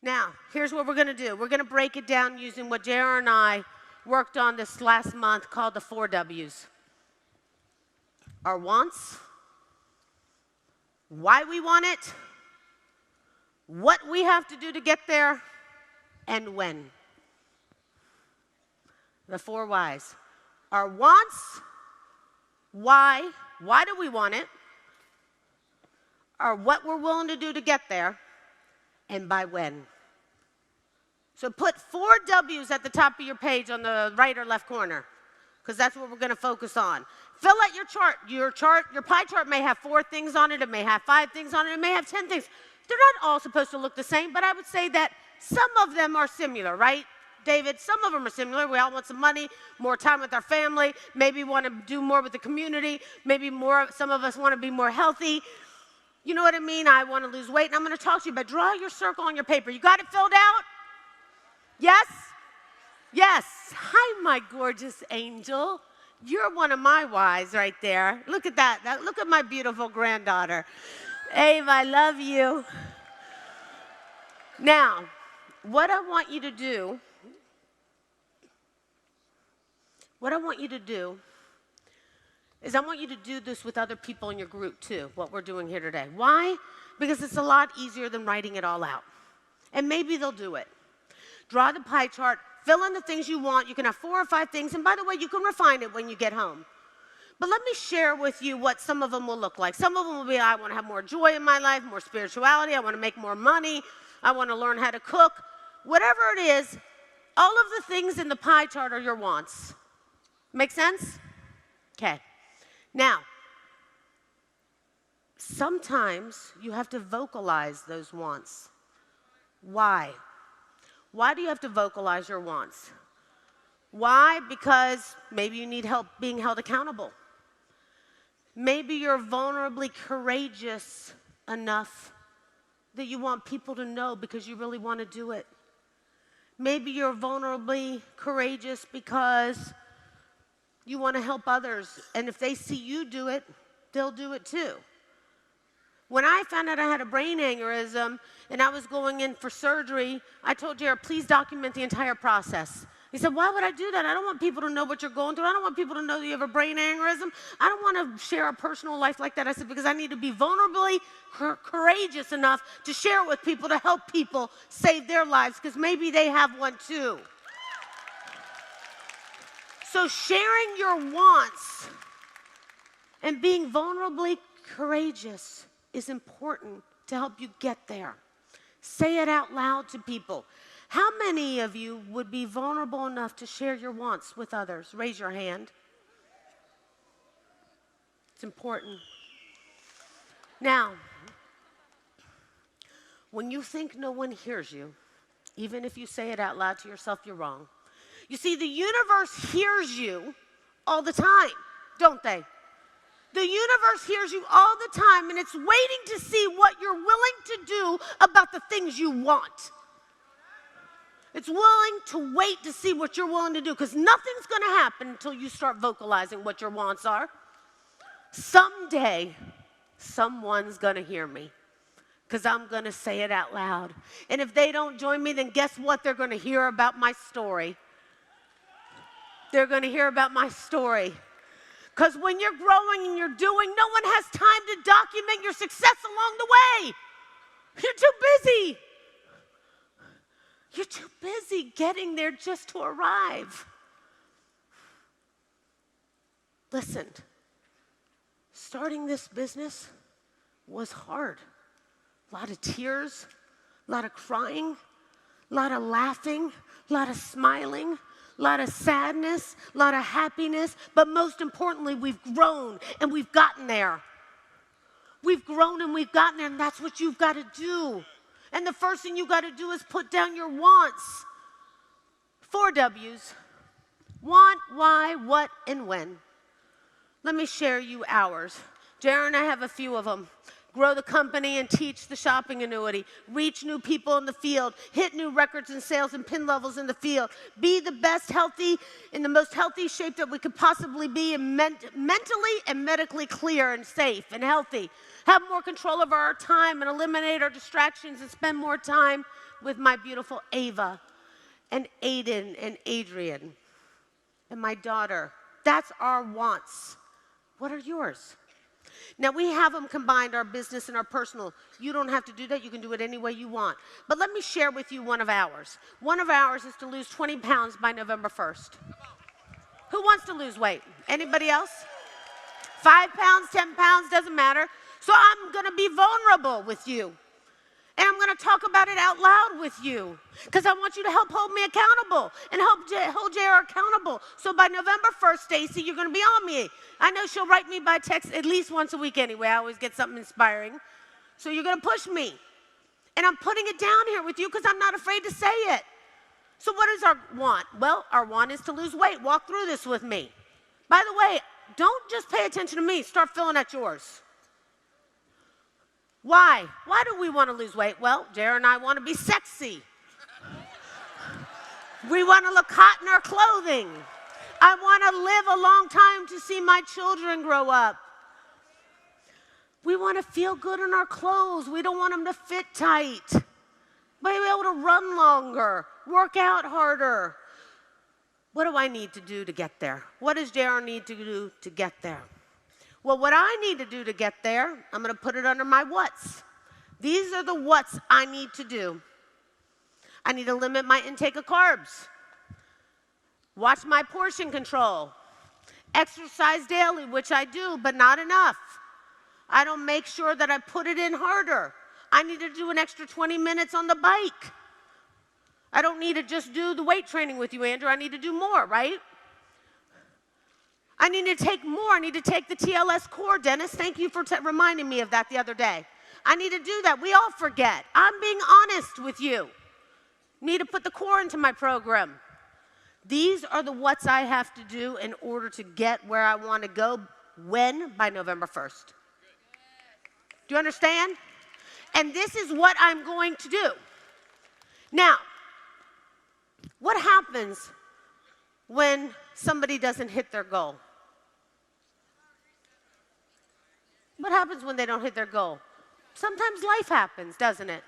Now, here's what we're going to do. We're going to break it down using what JR and I worked on this last month called the 4 W's. Our wants, why we want it, what we have to do to get there, and when. The 4 whys. Our wants, why do we want it, or what we're willing to do to get there, and by when. So put 4 W's at the top of your page on the right or left corner, because that's what we're going to focus on. Fill out your chart. Your pie chart may have 4 things on it. It may have 5 things on it. It may have 10 things. They're not all supposed to look the same, but I would say that some of them are similar, right, David? Some of them are similar. We all want some money, more time with our family, maybe want to do more with the community, maybe more. Some of us want to be more healthy. You know what I mean? I want to lose weight, and I'm going to talk to you about draw your circle on your paper. You got it filled out? Yes? Yes. Hi, my gorgeous angel. You're one of my whys right there. Look at that. Look at my beautiful granddaughter. Abe, I love you. Now, what I want you to do is I want you to do this with other people in your group too, what we're doing here today. Why? Because it's a lot easier than writing it all out. And maybe they'll do it. Draw the pie chart, fill in the things you want. You can have 4 or 5 things, and by the way, you can refine it when you get home. But let me share with you what some of them will look like. Some of them will be, I want to have more joy in my life, more spirituality, I want to make more money, I want to learn how to cook. Whatever it is, all of the things in the pie chart are your wants. Make sense? Okay. Now, sometimes you have to vocalize those wants. Why? Why do you have to vocalize your wants? Why? Because maybe you need help being held accountable. Maybe you're vulnerably courageous enough that you want people to know because you really want to do it. Maybe you're vulnerably courageous because you want to help others, and if they see you do it, they'll do it too. When I found out I had a brain aneurysm and I was going in for surgery, I told Jared, please document the entire process. He said, why would I do that? I don't want people to know what you're going through. I don't want people to know that you have a brain aneurysm. I don't want to share our personal life like that. I said, because I need to be vulnerably courageous enough to share it with people, to help people save their lives, because maybe they have one too. So sharing your wants and being vulnerably courageous is important to help you get there. Say it out loud to people. How many of you would be vulnerable enough to share your wants with others? Raise your hand. It's important. Now, when you think no one hears you, even if you say it out loud to yourself, you're wrong. You see, the universe hears you all the time, don't they? The universe hears you all the time, and it's waiting to see what you're willing to do about the things you want. It's willing to wait to see what you're willing to do, because nothing's going to happen until you start vocalizing what your wants are. Someday, someone's going to hear me, because I'm going to say it out loud. And if they don't join me, then guess what? They're going to hear about my story. They're going to hear about my story. Because when you're growing and you're doing, no one has time to document your success along the way. You're too busy. You're too busy getting there just to arrive. Listen, starting this business was hard. A lot of tears, a lot of crying, a lot of laughing, a lot of smiling, a lot of sadness, a lot of happiness, but most importantly, we've grown and we've gotten there. We've grown and we've gotten there, and that's what you've got to do. And the first thing you've got to do is put down your wants. 4 W's. Want, why, what, and when. Let me share you ours. Jared and I have a few of them. Grow the company and teach the shopping annuity. Reach new people in the field. Hit new records in sales and pin levels in the field. Be the best healthy, in the most healthy shape that we could possibly be, and mentally and medically clear and safe and healthy. Have more control over our time and eliminate our distractions and spend more time with my beautiful Ava and Aiden and Adrian and my daughter. That's our wants. What are yours? Now, we have them combined, our business and our personal. You don't have to do that. You can do it any way you want. But let me share with you one of ours. One of ours is to lose 20 pounds by November 1st. Who wants to lose weight? Anybody else? 5 pounds, 10 pounds, doesn't matter. So I'm going to be vulnerable with you. And I'm going to talk about it out loud with you because I want you to help hold me accountable and help hold JR accountable. So by November 1st, Stacy, you're going to be on me. I know she'll write me by text at least once a week anyway. I always get something inspiring. So you're going to push me. And I'm putting it down here with you because I'm not afraid to say it. So what is our want? Well, our want is to lose weight. Walk through this with me. By the way, don't just pay attention to me. Start filling out yours. Why? Why do we want to lose weight? Well, Jared and I want to be sexy. We want to look hot in our clothing. I want to live a long time to see my children grow up. We want to feel good in our clothes. We don't want them to fit tight. But be able to run longer, work out harder. What do I need to do to get there? What does JR need to do to get there? Well, what I need to do to get there, I'm going to put it under my whats. These are the whats I need to do. I need to limit my intake of carbs. Watch my portion control. Exercise daily, which I do, but not enough. I don't make sure that I put it in harder. I need to do an extra 20 minutes on the bike. I don't need to just do the weight training with you, Andrew. I need to do more, right? I need to take more. I need to take the TLS core, Dennis. Thank you for reminding me of that the other day. I need to do that. We all forget. I'm being honest with you. Need to put the core into my program. These are the whats I have to do in order to get where I want to go. When? By November 1st. Do you understand? And this is what I'm going to do. Now, what happens when somebody doesn't hit their goal? What happens when they don't hit their goal? Sometimes life happens, doesn't it?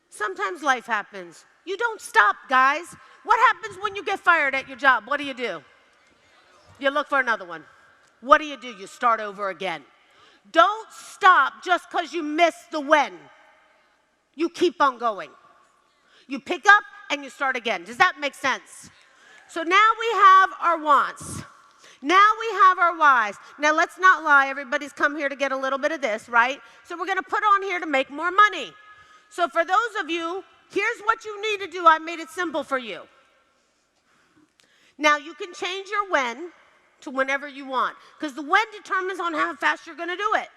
Sometimes life happens. You don't stop, guys. What happens when you get fired at your job? What do? You look for another one. What do? You start over again. Don't stop just because you missed the when. You keep on going. You pick up and you start again. Does that make sense? So now we have our wants. Now we have our whys. Now let's not lie. Everybody's come here to get a little bit of this, right? So we're going to put on here to make more money. So for those of you, here's what you need to do. I made it simple for you. Now you can change your when to whenever you want because the when determines on how fast you're going to do it.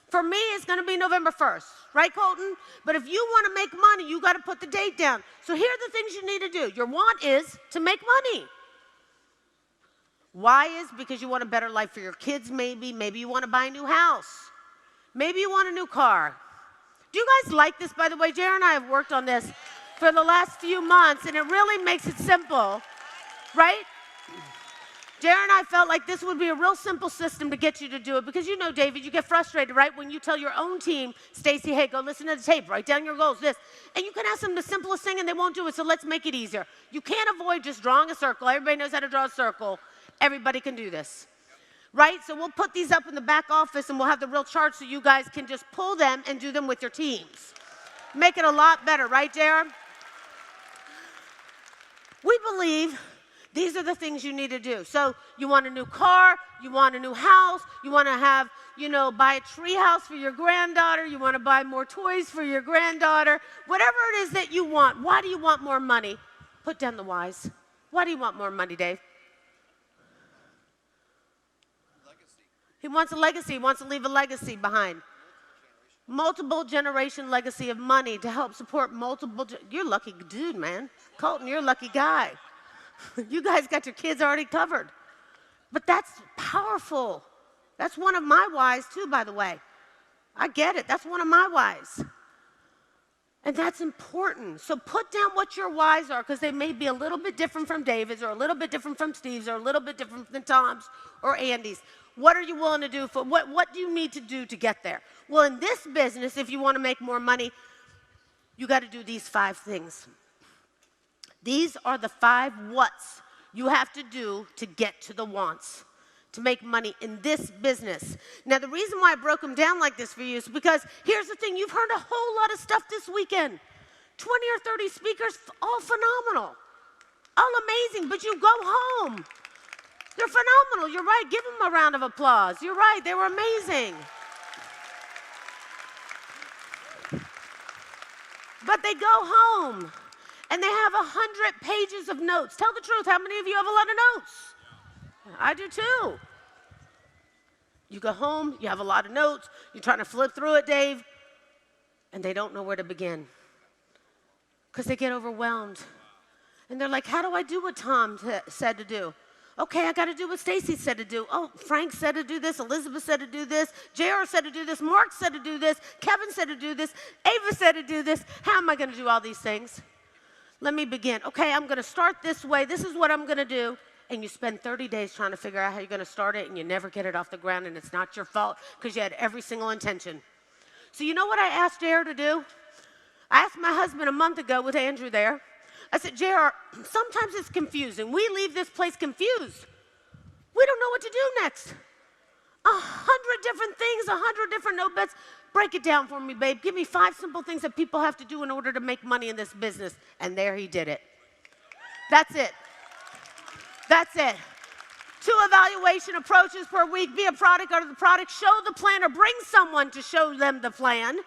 For me, it's going to be November 1st, right, Colton? But if you want to make money, you got to put the date down. So here are the things you need to do. Your want is to make money. Why is? Because you want a better life for your kids, maybe. Maybe you want to buy a new house. Maybe you want a new car. Do you guys like this, by the way? Jared and I have worked on this for the last few months, and it really makes it simple, right? Jared and I felt like this would be a real simple system to get you to do it because you know, David, you get frustrated, right? When you tell your own team, Stacy, hey, go listen to the tape, write down your goals, this. And you can ask them the simplest thing and they won't do it, so let's make it easier. You can't avoid just drawing a circle. Everybody knows how to draw a circle. Everybody can do this, right? So we'll put these up in the back office and we'll have the real charts so you guys can just pull them and do them with your teams. Make it a lot better, right, Jared? We believe these are the things you need to do. So you want a new car, you want a new house, you want to have, buy a tree house for your granddaughter, you want to buy more toys for your granddaughter, whatever it is that you want. Why do you want more money? Put down the whys. Why do you want more money, Dave? Legacy. He wants a legacy. He wants to leave a legacy behind. Multiple generation legacy of money to help support you're a lucky dude, man. Colton, you're a lucky guy. You guys got your kids already covered. But that's powerful. That's one of my whys too, by the way. I get it. That's one of my whys. And that's important. So put down what your whys are because they may be a little bit different from David's or a little bit different from Steve's or a little bit different than Tom's or Andy's. What are you willing to do for what do you need to do to get there? Well, in this business, if you want to make more money, you got to do these 5 things. These are the 5 whats you have to do to get to the wants, to make money in this business. Now, the reason why I broke them down like this for you is because here's the thing. You've heard a whole lot of stuff this weekend. 20 or 30 speakers, all phenomenal, all amazing, but you go home. They're phenomenal. You're right. Give them a round of applause. You're right. They were amazing. But they go home, and they have 100 pages of notes. Tell the truth. How many of you have a lot of notes? I do too. You go home, you have a lot of notes, you're trying to flip through it, Dave, and they don't know where to begin because they get overwhelmed. And they're like, how do I do what Tom said to do? Okay, I got to do what Stacy said to do. Oh, Frank said to do this, Elizabeth said to do this, JR said to do this, Mark said to do this, Kevin said to do this, Ava said to do this. How am I going to do all these things? Let me begin. Okay, I'm going to start this way. This is what I'm going to do. And you spend 30 days trying to figure out how you're going to start it, and you never get it off the ground, and it's not your fault because you had every single intention. So you know what I asked JR to do? I asked my husband a month ago with Andrew there. I said, JR, sometimes it's confusing. We leave this place confused. We don't know what to do next. 100 different things, 100 different note bets. Break it down for me, babe. Give me 5 simple things that people have to do in order to make money in this business. And there he did it. That's it. That's it. 2 evaluation approaches per week. Be a product out of the product. Show the plan or bring someone to show them the plan.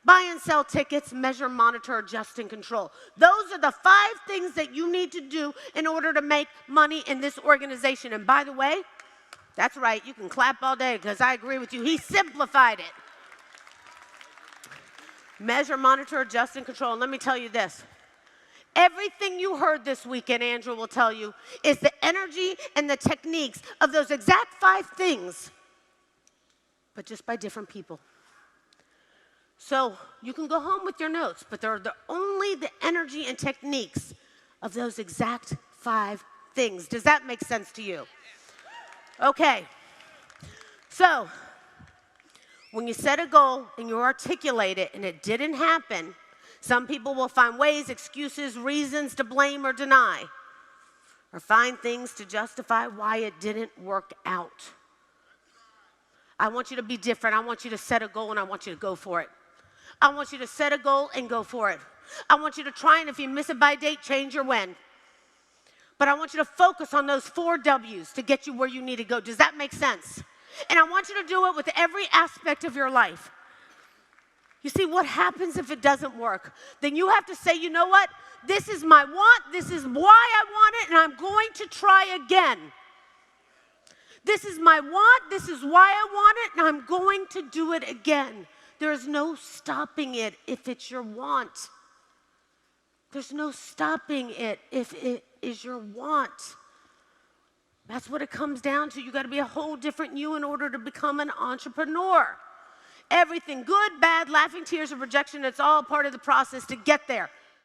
Buy and sell tickets, measure, monitor, adjust, and control. Those are the 5 things that you need to do in order to make money in this organization. And by the way, that's right, you can clap all day because I agree with you. He simplified it. Measure, monitor, adjust, and control. And let me tell you this. Everything you heard this weekend, Andrew will tell you, is the energy and the techniques of those exact 5 things, but just by different people. So you can go home with your notes, but they're only the energy and techniques of those exact 5 things. Does that make sense to you? Okay. So when you set a goal and you articulate it and it didn't happen, some people will find ways, excuses, reasons to blame or deny, or find things to justify why it didn't work out. I want you to be different. I want you to set a goal and I want you to go for it. I want you to set a goal and go for it. I want you to try, and if you miss it by a date, change your when. But I want you to focus on those 4 W's to get you where you need to go. Does that make sense? And I want you to do it with every aspect of your life. You see, what happens if it doesn't work? Then you have to say, you know what? This is my want. This is why I want it, and I'm going to try again. This is my want. This is why I want it, and I'm going to do it again. There's no stopping it if it's your want. There's no stopping it if it is your want. That's what it comes down to. You got to be a whole different you in order to become an entrepreneur. Everything, good, bad, laughing tears of rejection, it's all part of the process to get there.